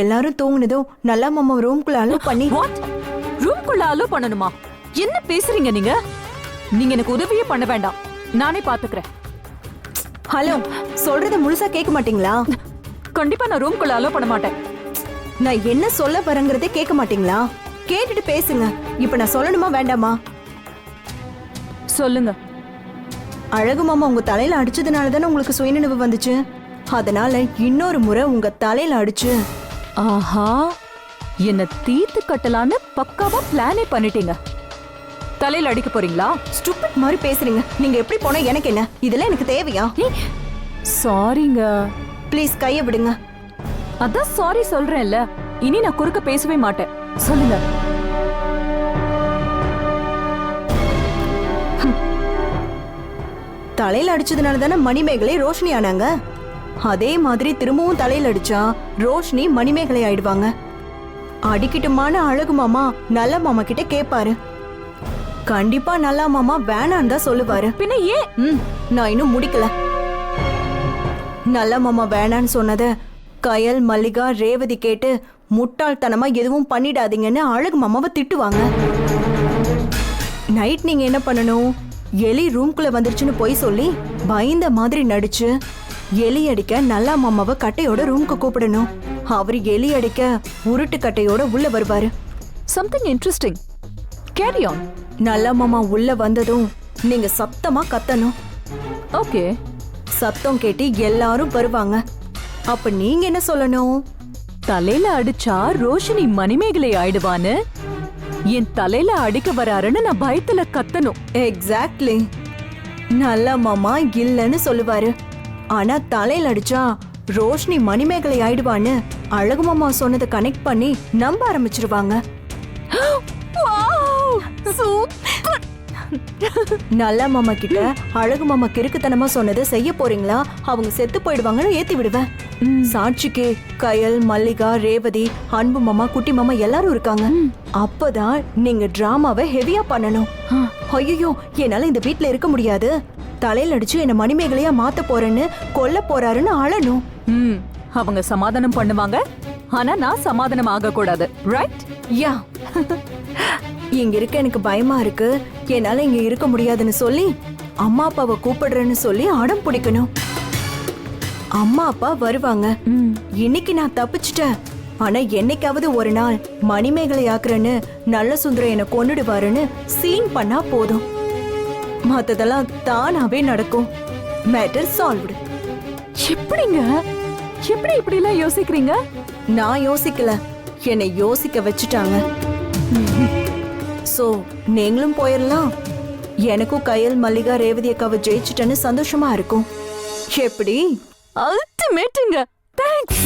எல்லாரும் தூங்குனதும் நல்லா மாமா ரூம்குள்ள அலோ பண்ணி. வாட்? ரூம்குள்ள அலோ பண்ணணுமா? என்ன பேசுறீங்க நீங்க? நீங்க எனக்கு உதவியே பண்ண வேண்டாம், நானே பாத்துக்கிறேன். ஹலோ, சொல்றத முழுசா கேட்க மாட்டீங்களா? கண்டிப்பா நான் ரூம்குள்ள அலோ பண்ண மாட்டேன். நான் என்ன சொல்ல வரேங்கிறதே கேட்க மாட்டீங்களா? கேட்டுட்டு பேசுங்க. இப்ப நான் சொல்லணுமா வேண்டாமா? சொல்லுங்க. அழகு மாமா உங்க தலையில அடிச்சதுனால தானே உங்களுக்கு சுயநினைவு வந்துச்சு. அதனால இன்னொரு முறை உங்க தலையில அடிச்சு. ஆஹா, என்ன தீர்த்து கட்டலான்னு பக்காவா பிளானே பண்ணிட்டீங்க. தலையில அடிக்க போறீங்களா? ஸ்டூபிட் மாதிரி பேசுறீங்க. நீங்க எப்படி போனா எனக்கு என்ன? இதெல்லாம் எனக்கு தேவையா? சாரிங்க. ப்ளீஸ் கைய விடுங்க. அதான் சாரி சொல்றேன்ல, இனி நான் குறுக்க பேசவே மாட்டேன். சொல்லுங்க. தலையில அடிச்சதுனால தானே மணிமேகலை ரோஷினி ஆனாங்க. அதே மாதிரி திரும்பவும் தலையில அடிச்சா ரோஷினி மணிமேகலை ஆயிடுவாங்க. அடிக்கிட்டுமான அழகு மாமா நல்ல மாமா கிட்ட கேட்பாரு. கண்டிப்பா நல்ல மாமா வேணான்னு தான் சொல்லுவாரு. பின்ன ஏன்? நான் இன்னும் முடிக்கல. நல்ல மாமா வேணான்னு சொன்னத கயல், மல்லிகா, ரேவதி கேட்டு முட்டாள்தனமா எதுவும் பண்ணிடாதீங்கன்னு அழகு மாமாவை திட்டுவாங்க. நைட் நீங்க என்ன பண்ணணும்? எலி ரூம்குள்ள வந்துருச்சுன்னு போய் சொல்லி பயந்த மாதிரி நடிச்சு எலி அடிக்க நல்ல மாமாவை கட்டையோட ரூம்க்கு கூப்பிடணும். அவரு எலி அடிக்க உருட்டு கட்டையோட உள்ள வருவாரு. Something interesting. Carry on. நல்ல மாமா உள்ள வந்ததும் நீங்க சத்தமா கத்தணும். ஓகே. சத்தம் கேட்டு எல்லாரும் வருவாங்க. அப்ப நீங்க என்ன சொல்லணும்? தலையில அடிச்சா ரோஷினி மணிமேகலை ஆயிடுவான்னு என் தலையில அடிக்க வராருன்னு நான் பயத்துல கத்தணும். எக்ஸாக்ட்லி. நல்ல மாமா இல்லன்னு சொல்லுவாரு. ஆனா தலையில அடிச்சா ரோஷினி மணிமேகலை ஆயிடுவான்னு அழகு மாமா சொன்னதை கனெக்ட் பண்ணி நம்ப ஆரம்பிச்சிருவாங்க. நல்ல மாமா கிட்ட அழகு மாமா கிறுக்குத்தனமா சொன்னதை செய்ய போறீங்களா? அவங்க செத்து போயிடுவாங்கன்னு ஏத்தி விடுவேன். சாட்சிக்கு கயல், மல்லிகா, ரேவதி, அன்பு மாமா, குட்டி மாமா எல்லாரும் இருக்காங்க. அப்பதான் நீங்க டிராமாவை ஹெவியா பண்ணணும். ஐயோ, என்னால இந்த வீட்ல இருக்க முடியாது, தலையில அடிச்சு என்ன மணிமேகலையா மாத்த போறேன்னு கொல்ல போறாருன்னு அழணும். அவங்க சமாதானம் பண்ணுவாங்க, ஆனா நான் சமாதானம் ஆக கூடாது. ரைட்? யா. இங்க இருக்க எனக்கு பயமா இருக்கு, என்னால இங்க இருக்க முடியாதுன்னு சொல்லி அம்மா அப்பாவை கூப்பிடுறேன்னு சொல்லி அடம் பிடிக்கணும். அம்மா அப்பா வருவாங்க. இன்னைக்கு நான் தப்பிச்சிட்டேன், ஆனா என்னைக்காவது ஒரு நாள் மணிமேகலை ஆக்குறேன்னு நல்ல சுந்தரம் என்ன கொன்னுடுவாருன்னு சீன் பண்ணா போதும். மத்ததெல்லாம் தானாவே நடக்கும். Matter solved. எப்படிங்க? எப்படி இப்படி எல்லாம் யோசிக்கிறீங்க? நான் யோசிக்கல, என்னை யோசிக்க வச்சுட்டாங்க. சோ நீங்களும் போயிடலாம். எனக்கும் கயல், மல்லிகா, ரேவதி அக்காவை ஜெயிச்சுட்டேன்னு சந்தோஷமா இருக்கும். எப்படி? அல்டிமேட்டுங்க. தேங்க்ஸ்.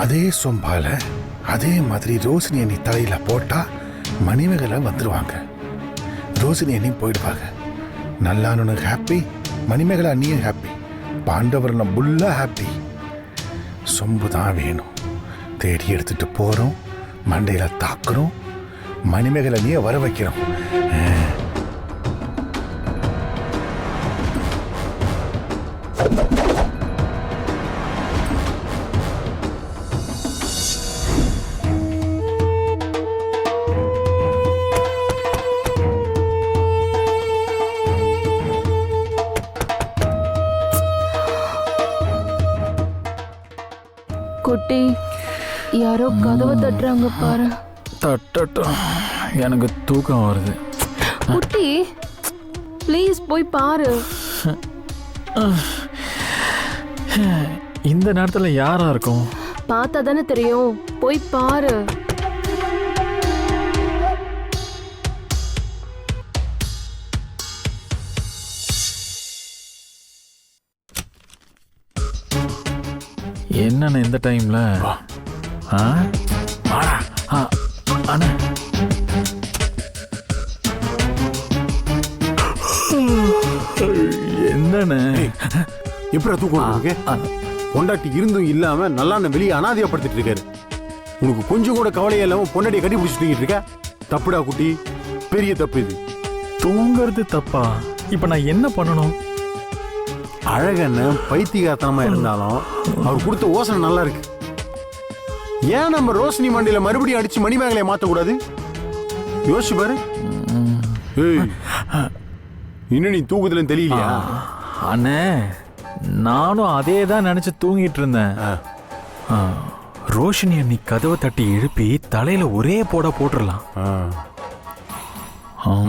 அதே சொம்பால அதே மாதிரி ரோஷினி அண்ணி தலையில போட்டா மணிமேகலை வந்துருவாங்க. ரோஷினி அண்ணி போயிடுவாங்க. நல்லானு ஹாப்பி, மணிமேகலை அண்ணியும் ஹாப்பி, பாண்டவர்ல புல்லா ஹாப்பி. சொம்பு தான் வேணும். தேடி எடுத்துட்டு போறோம், மண்டையில தாக்குறோம், மணிமேகலை அண்ணியை வர வைக்கிறோம். குட்டி, யாரோ கதவை தட்டுறாங்க பாரு. தட்டட்டும், எனக்கு தூக்கம் வருது. குட்டி, ப்ளீஸ் போய் பாரு. இந்த நேரத்துல யாரா இருக்கும்? பார்த்தா தானே தெரியும், போய் பாரு. என்னண்ணே இந்த டைம்ல? ஆ? ஆ, அண்ணா. என்னண்ணே? எப்படி தூக்கம் பொண்டாட்டி இருந்தும் இல்லாம நல்லா வெளியே அனாதையப்படுத்திட்டு இருக்காரு. உனக்கு கொஞ்சம் கூட கவலையே இல்லாம பொண்டாட்டியை கட்டி பிடிச்சிட்டு இருக்க. தப்புடா குட்டி, பெரிய தப்பு இது. தூங்குறது தப்பா? இப்ப நான் என்ன பண்ணணும்? அழகண்ண பைத்தியகாரத்தனமா இருந்தாலும் அவர் கொடுத்த ஓசனை நல்லா இருக்கு. ஏன் நம்ம ரோஷினி மண்டியில மறுபடியும் அடிச்சு மணிமேகலையை மாத்தக்கூடாது? யோசிச்சு பாரு. இன்னும் நீ தூக்குதுல தெரியலையா? அண்ணே, நானும் அதே தான் நினைச்சு தூங்கிட்டு இருந்தேன். ரோஷினி அண்ணி கதவை தட்டி எழுப்பி தலையில ஒரே போட்டுடலாம்.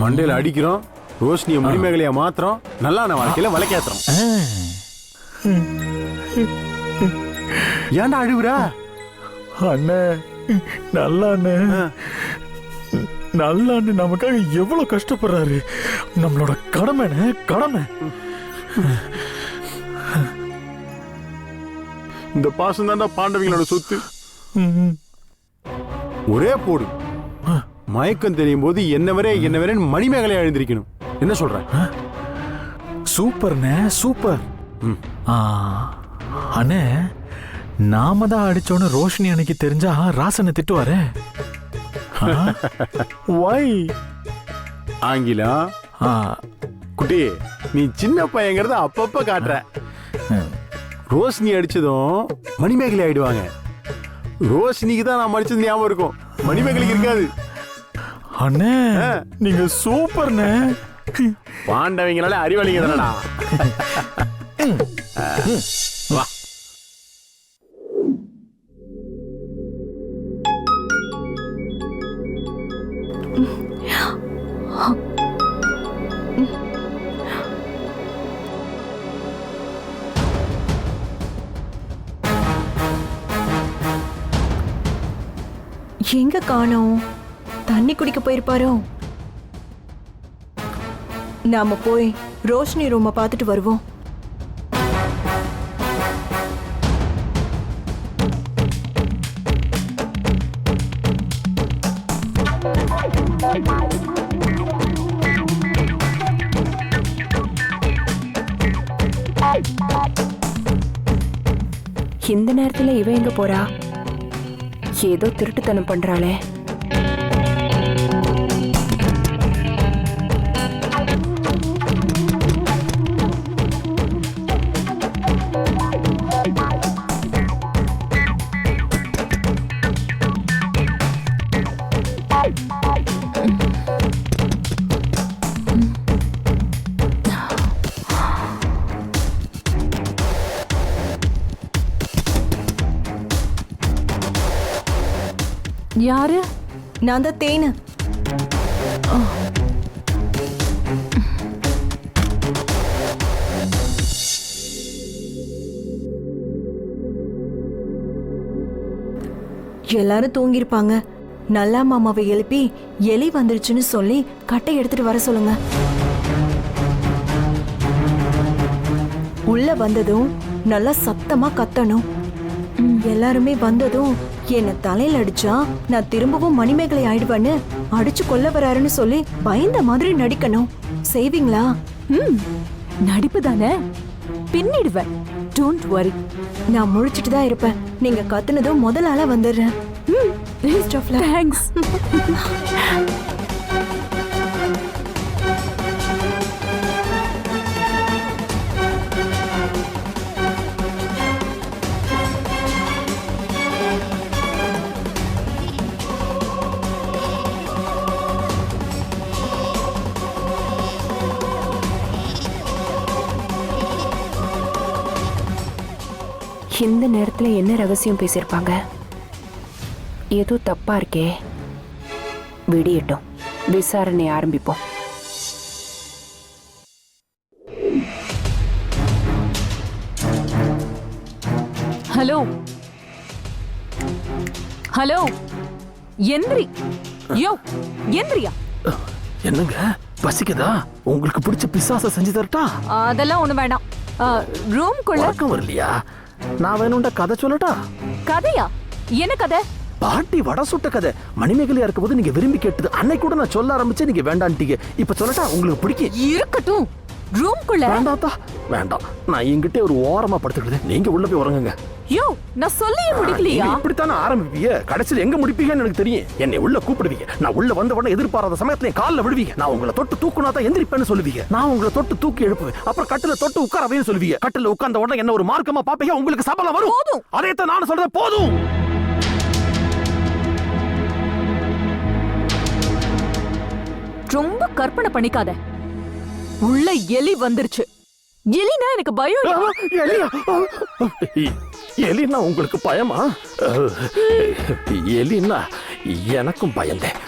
மண்டையில அடிக்கிறோம், ரோஷினிய மணிமேகலையா மாத்திரம், நல்லா வாழ்க்கையில வளைக்கேத்துறோம். ஏன்டா அழுவுறா? அண்ணே, நல்லா அண்ணே, நல்லா அண்ணே நமக்காக எவ்வளவு கஷ்டப்படுறாரு. நம்மளோட கடமைண்ணே, கடமை. இந்த பாசம் தான்டா பாண்டவிங்களோட சொத்து. ஒரே போடு. மயக்கம் தெரியும் போது என்ன வரை மணிமேகலையா எழுந்திருக்கணும். என்ன சொல்ற? சூப்பர்ண்ணே, சூப்பர். அண்ணே, நாம தான் அடிச்சோன்னு ரோஷினி அன்னைக்கு தெரிஞ்சா ராசனை திட்டுவாரு. வை ஆங்கிலம் குட்டி, நீ சின்ன பையங்கிறத அப்பப்ப காட்டுற. ரோஷினி அடிச்சதும் மணிமேகலை ஆயிடுவாங்க. ரோஷினிக்கு தான் நான் அடிச்சது ஞாபகம் இருக்கும், மணிமேகலைக்கு இருக்காது. அண்ணே, நீங்க சூப்பர்ண்ணே. பாண்டவங்களால அறிவாளிங்க தானடா. வா. எங்க காணோம்? தண்ணி குடிக்க போயிருப்பாரோ? நாம போய் ரோஷினி ரூமை பார்த்துட்டு வருவோம். இந்த நேரத்துல இவ எங்க போறா? ஏதோ திருட்டுத்தனம் பண்றாளே. யாரு? நான் தான் தேனு. எல்லாரும் தூங்கிருப்பாங்க. நல்லா மாமாவை எழுப்பி எலி வந்துருச்சுன்னு சொல்லி கட்டை எடுத்துட்டு வர சொல்லுங்க. உள்ள வந்ததும் நல்லா சத்தமா கத்தணும். எல்லாருமே வந்ததும் என்ன தலையில அடிச்சா நான் திரும்பவும் மணிமேகலை ஆயிடுவேன்னு அடிச்சு கொல்ல வராருன்னு சொல்லி பயந்த மாதிரி நடிக்கணும். செய்வீங்களா? நடிப்பு தானே, பின்னிடுவேன். Don't worry. நான் முழிச்சிட்டு தான் இருப்பேன். நீங்க கத்துனதும் முதல் ஆளா வந்துடுறேன். தேங்க்ஸ். இந்த நேரத்துல என்ன ரகசியம் பேசியிருப்பாங்க? ஏதோ தப்பா இருக்கே. விடியட்டும், விசாரணை ஆரம்பிப்போம். ஹலோ ஹலோ எந்திரி. யோ எந்திரியா. என்னங்க பசிக்குதா? உங்களுக்கு பிடிச்ச பிசாச செஞ்சு தரட்டா? அதெல்லாம் ஒண்ணு வேண்டாம். ரூம்குள்ள வழக்கம் வரலையா? நான் வேணும்டா கதை சொல்லட்டா? கதையா? என்ன கதை? பாட்டி வடை சுட்ட கதை. மணிமேகலையா இருக்கும்போது நீங்க விரும்பி கேட்டது. அன்னைக்கு கூட நான் சொல்ல ஆரம்பிச்சேன், நீங்க வேண்டான்ட்டீங்க. இப்ப சொல்லட்டா? உங்களுக்கு பிடிக்கும். இருக்கட்டும். ரூம்குள்ள வேண்டாத்தா, வேண்டாம். நான் என்கிட்ட ஒரு ஓரமா படுத்துக்கிட்டு நீங்க உள்ள போய் உறங்குங்க. யோ நான் சொல்லியே முடிக்கலையா? நீங்க இப்படித்தானே ஆரம்பிப்பீங்க, கடைசியில் எங்க முடிப்பீங்கன்னு எனக்கு தெரியும். என்னை உள்ள கூப்பிடுவீங்க, நான் உள்ள வந்த உடனே எதிர்பாராத சமயத்துல என் காலில் விடுவீங்க. நான் உங்களை தொட்டு தூக்குனா தான் எந்திரிப்பேன்னு சொல்லுவீங்க. நான் உங்களை தொட்டு தூக்கி எழுப்புவேன். அப்புறம் கட்டில தொட்டு உட்காரவேன்னு சொல்லுவீங்க. கட்டில உட்கார்ந்த உடனே என்ன ஒரு மார்க்கமா பாப்பீங்க. உங்களுக்கு சபலம் வரும். போதும். அதைத்தான் நான் சொல்றேன். போதும். ரொம்ப கற்பனை பண்ணிக்காத. உள்ள எலி வந்துருச்சு. எலினா எனக்கு பயம். எலியா? எலினா உங்களுக்கு பயமா? எலினா எனக்கும் பயந்தேன்.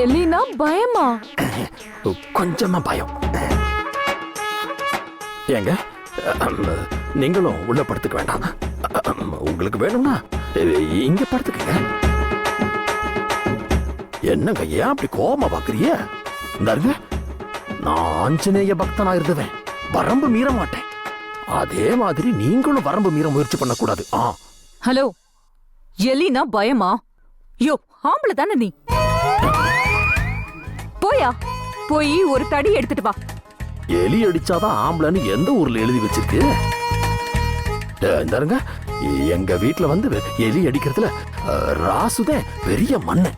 எலினா பயமா? கொஞ்சமா பயம். ஏங்க நீங்களும் உள்ள படுத்துக்க வேண்டாம். உங்களுக்கு வேணும்னா இங்க படுத்துக்கங்க. என்னங்க ஏன் அப்படி கோபமா பாக்குறீங்க? இந்தாருங்க, நான் ஆஞ்சநேய பக்தனா இருந்தவன். வரம்பு மீற மாட்டேன். அதே மாதிரி நீங்களும் வரம்பு மீற முயற்சி பண்ணக்கூடாது. ஹலோ, எலினா பயமா? யோ ஆம்பளை தானே நீ? போயா, போய் ஒரு தடி எடுத்துட்டு வா. எலி அடிச்சாதான் ஆம்பளைன்னு எந்த ஊர்ல எழுதி வச்சிருக்கு? இந்தாருங்க, எங்க வீட்டுல வந்து எலி அடிக்கிறதுல ராசுதான் பெரிய மண்ணு.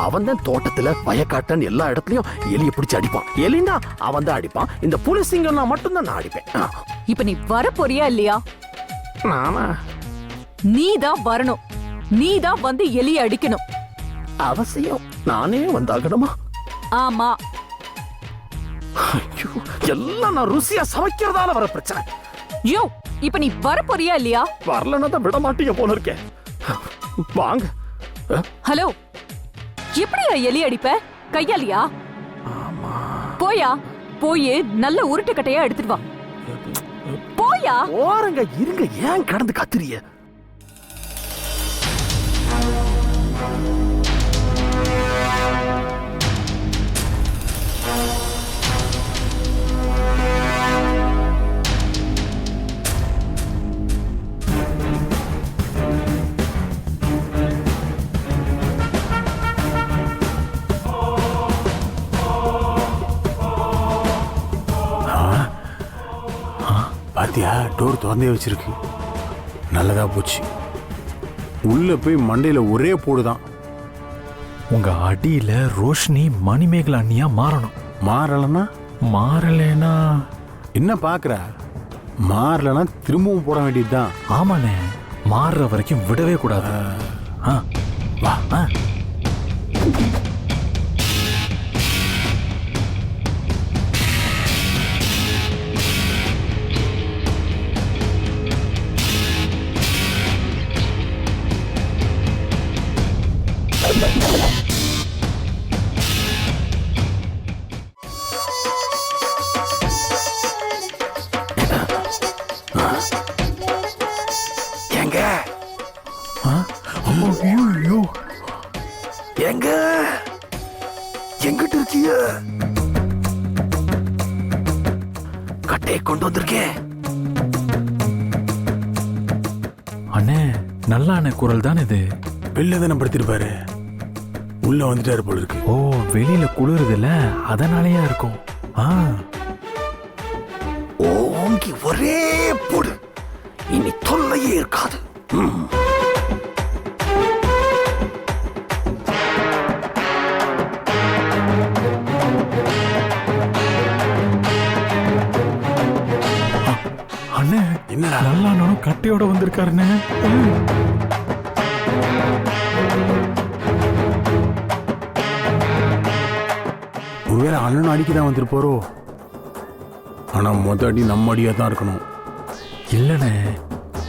அவன் தான் தோட்டத்துல வயக்காட்டன் எல்லா இடத்துலயும் எலியை பிடிச்சு அடிப்பான். எலினா அவன் தான் அடிப்பான். இந்த புலிசிங்கம்னா மட்டும்தான் நான் அடிப்பேன். இப்ப நீ வர போறியா இல்லையா? நானா? நீதான் வரணும். நீதான் வந்து எலியை அடிக்கணும். அவசியம் நானே வந்தாகணுமா? ஆமா. ஐயோ, எல்லாம் நான் ருசியா சமைக்கிறதால வர பிரச்சனை. யோ இப்ப நீ வர போறியா இல்லையா? வரலன்னா தான் விட மாட்டீங்க போல இருக்கேன். வாங்க. ஹலோ, எப்படியா எலி அடிப்ப? கையாலியா? போயா, போய் நல்ல உருட்டு கட்டையா எடுத்துட்டு வா. போயா. ஓரங்க இருங்க, ஏன் கடந்து கத்துறிய? பாத்தியா, டோர் திறந்தே வச்சிருக்கு. நல்லதா போச்சு. உள்ள போய் மண்டையில ஒரே போடுதான். உங்க அடியில ரோஷினி மணிமேகலை அண்ணியா மாறணும். மாறலன்னா? மாறலேனா என்ன பாக்குற? மாறலன்னா திரும்பவும் போட வேண்டியதுதான். ஆமாண்ணே, மாறுற வரைக்கும் விடவே கூடாது. வா. எங்க எங்க எங்கிட்ட இருக்கிய? கட்டையை கொண்டு வந்திருக்கேன். அண்ணே, நல்லா அண்ணே குரல் தான் இது. வெளில தானே படுத்திருப்பாரு. உள்ள வந்துட்டாரு போல இருக்கு. ஓ, வெளியில குளிருதுல, அதனாலயா இருக்கும். ஓங்கி ஒரே போடு, இனி தொல்லையே இருக்காது. அண்ணே, என்னடா? நல்லா நானும் கட்டையோட வந்திருக்காருண்ணே. ஒருவேளை அண்ணன் அடிக்கதான் வந்திருப்பாரோ? ஆனா மொத அடி நம்ம அடியா தான் இருக்கணும். இல்லண்ணே,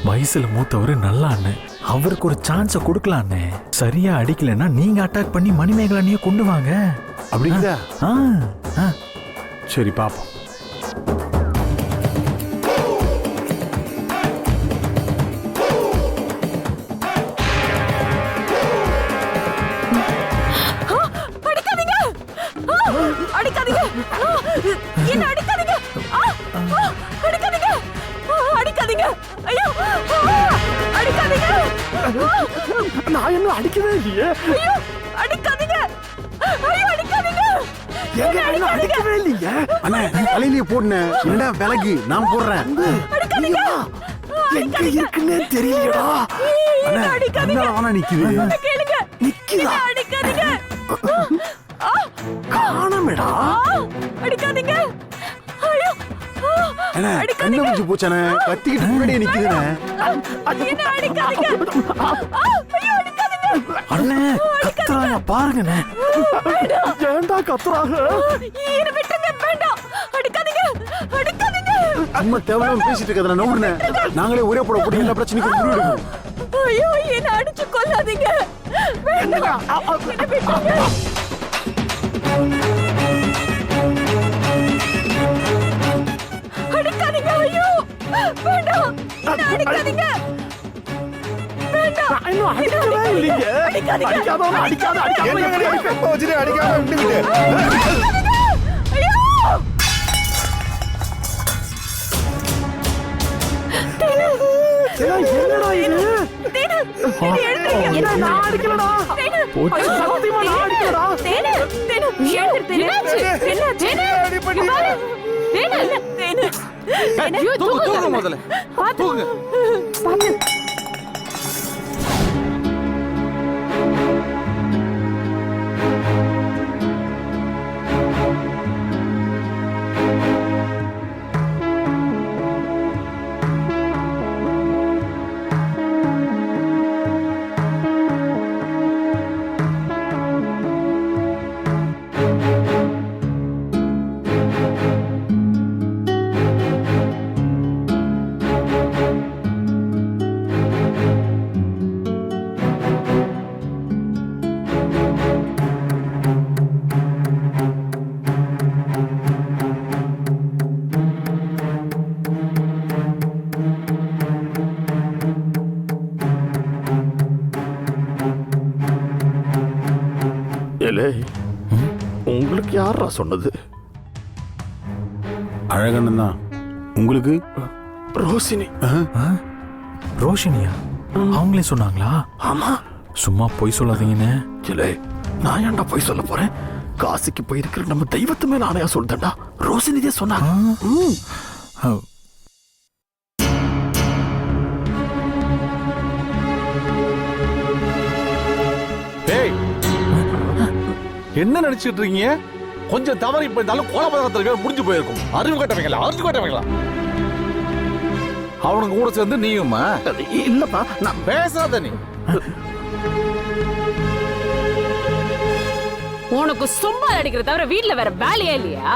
வயசுல மூத்தவரு நல்லா அண்ணே, அவருக்கு ஒரு சான்ஸ கொடுக்கலாம் அண்ணே. சரியா அடிக்கலன்னா நீங்க அட்டாக் பண்ணி மணிமேகலை அண்ணிய கொண்டு வாங்க. அப்படிங்களா? சரி, பாப்போம். நான் என்ன அடிக்கவே இல்லையே. அடிக்காதீங்க. ஐயோ அடிக்காதீங்க. ஏங்க நான் என்ன அடிக்கவே இல்லையே. அண்ணே தலையிலேயே போடுனே. என்னடா விலகு, நான் போடுறேன். ஐயா, எங்க இருக்குன்னே தெரியலடா. அண்ணே கண்ணால வானா நிக்குது. கேளுங்க. நிக்குதா? அடிக்காதீங்க. காணமேடா. அடிக்காதீங்க. ஐயோ. அண்ணே கண்ணு வச்சு போச்சானே. கத்திக்கிட்டு முன்னாடியே நிக்குதுனே. என்ன அடிக்காதீங்க. ஐயோ அடிக்காதீங்க. அண்ணே கத்துறாங்க பாருங்கண்ணே. ஏன்டா கத்துறாங்க? என்ன விட்டுங்க. வேண்டாம். அடிக்காதீங்க. அடிக்காதீங்க. அம்மா தேவையில்லாம பேசிட்டு இருக்கறத நான் நோடுனே. நாங்களே ஒரே போட போட்டு எல்லா பிரச்சனைக்கும் முடிவு எடுக்கணும். ஐயோ என்ன அடிச்சு கொல்லாதீங்க. வேண்டாம். என்ன விட்டுங்க. அடிக்காதீங்க. ஐயோ வேண்டாம். என்ன அடிக்காதீங்க. வேண்டாம். நான் இன்னும் அடிக்கவே இல்லையே. அடிக்காதவன அடிக்காத அடிக்காம விட்டுக்கிட்டு ஐயோ. என்னடா இது? தேனு. தேனு எழுந்திருங்க. என்ன நான் அடிக்கலடா. தேனு. ஐயோ, சத்தியமா நான் அடிக்கலடா. தேனு. தேனு. எழுந்திரு. தேனு. என்ன தேனு? தேனு. தேனு. தேனு. தூங்க முதல்ல. தூங்க. பாத்து. ஏலே, உங்களுக்கு யாரா சொன்னது? அழகண்ணன் தான். உங்களுக்கு ரோஷினி. ரோஷினியா? அவங்களே சொன்னாங்களா? ஆமா. சும்மா பொய் சொல்லாதீங்கண்ணே. ஏலே, நான் ஏன்டா போய் சொல்ல போறேன்? காசிக்கு போயிருக்கிற நம்ம தெய்வத்து மேல ஆணையா சொல்லிட்டேன்டா. ரோஷினிதே சொன்னாங்க. டேய், என்ன நினைச்சிட்டு இருக்கீங்க? கொஞ்சம் தவறு இப்ப இருந்தாலும் கோலபதத்துல முடிஞ்சு போயிருக்கும். அறிவு கட்டவங்களா அவனுக்கு கூட சேர்ந்து நீயுமா? இல்லப்பா, நான் பேசாத நீ. உனக்கு சும்மா அடிக்கிற தவிர வீட்டுல வேற வேலையே இல்லையா?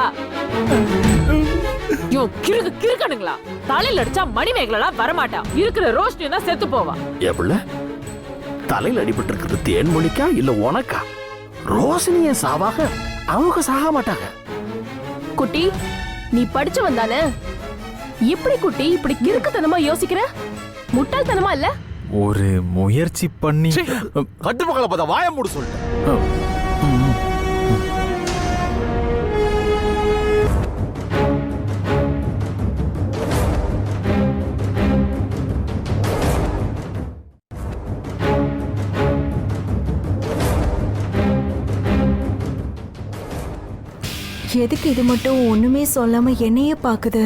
கிறுக்கணுங்களா? தலையில அடிச்சா மணிமேகலா வரமாட்டா. இருக்கிற ரோஷினி தான் செத்து போவா. எவ்வளவு தலையில் அடிபட்டு இருக்கிறது தேன்மொழிக்கா இல்ல உனக்கா? ரோஷினிய சாவாக அவங்க சாக மாட்டாங்க. குட்டி நீ படிச்சவன் தானே? எப்படி குட்டி இப்படி கிறுக்குத்தனமா யோசிக்கிற? முட்டாள்தனமா இல்ல? ஒரு முயற்சி பண்ணி கட்டுப்பக்கல பார்த்தா வாய மூடு சொல்லிட்டேன். எதுக்கு இது மட்டும் ஒண்ணுமே சொல்லாம என்னையே பாக்குது?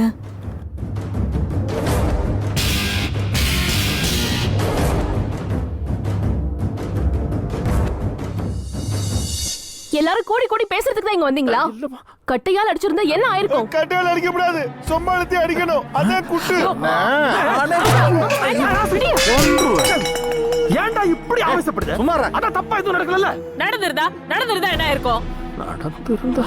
எல்லாரும் கோடி கோடி பேசுறதுக்கு தான் இங்க வந்தீங்களா? கட்டையால் அடிச்சிருந்தா என்ன ஆயிருக்கும்? கட்டையால் அடிக்க கூடாது, சொம்மாளத்தி அடிக்கணும். அதான் குட்டு. ஏன்டா இப்படி ஆவேசப்படுது? சுமாரா அதான் தப்பா எதுவும் நடக்கல. நடந்திருந்தா என்ன இருக்கும்? நடந்திருந்தா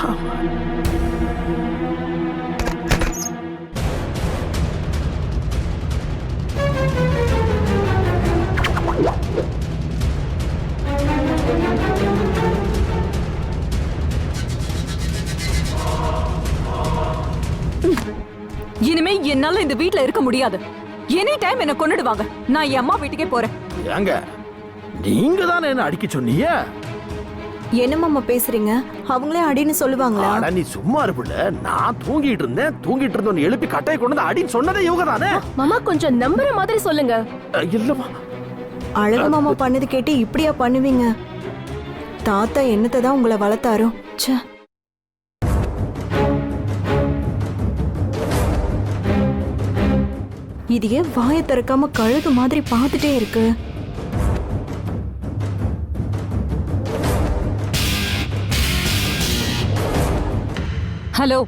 இனிமே என்னால இந்த வீட்ல இருக்க முடியாது. எனி டைம் என்ன கொன்னுடுவாங்க. நான் என் அம்மா வீட்டுக்கே போறேன். ஏங்க, நீங்க தானே என்ன அடிக்க சொன்னீங்க? என்னமாமா பேசுறீங்க? அவங்களே அடின்னு சொல்லுவாங்களா? அட நீ சும்மா இருப்புல. நான் தூங்கிட்டு இருந்தேன் எழுப்பி கட்டையை கொண்டு வந்து அடின்னு சொன்னதே இவங்க தானே. மாமா கொஞ்சம் நம்புற மாதிரி சொல்லுங்க. இல்லம்மா, அழகு மாமா பண்ணது கேட்டு இப்படியா பண்ணுவீங்க? தாத்தா என்னத்தை தான் உங்களை வளர்த்தாரோ. ச்சே. இதையே வாயை திறக்காம கழுகு மாதிரி பார்த்துட்டே இருக்கு. ஹலோ,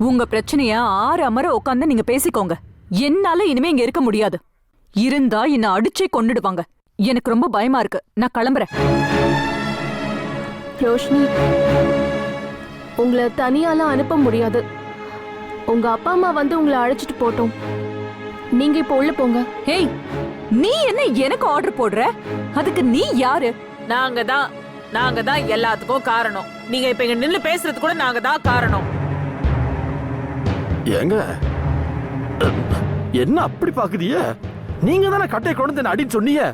உங்க பிரச்சனைய ஆறு அமர உட்காந்து நீங்க பேசிக்கோங்க. என்னால இனிமே இங்க இருக்க முடியாது. இருந்தா என்ன அடிச்சே கொன்னுடுவாங்க. எனக்கு ரொம்ப பயமா இருக்கு. நான் கிளம்புறேன். ரோஷினி, உங்களை தனியாலாம் அனுப்ப முடியாது. உங்க அப்பா அம்மா வந்து உங்களை அழைச்சிட்டு போட்டோம். நீங்க இப்ப உள்ள போங்க. ஏய், நீ என்ன எனக்கு ஆர்டர் போடுற? அதுக்கு நீ யாரு? நாங்க தான் எல்லாத்துக்கும் காரணம். நீங்க இப்ப இங்க நின்னு பேசுறது கூட நாங்க தான் காரணம். ஏங்க என்ன அப்படி பாக்குதிய? நீங்க தானே கட்டையை கொண்டு அடின்னு சொன்னீங்க.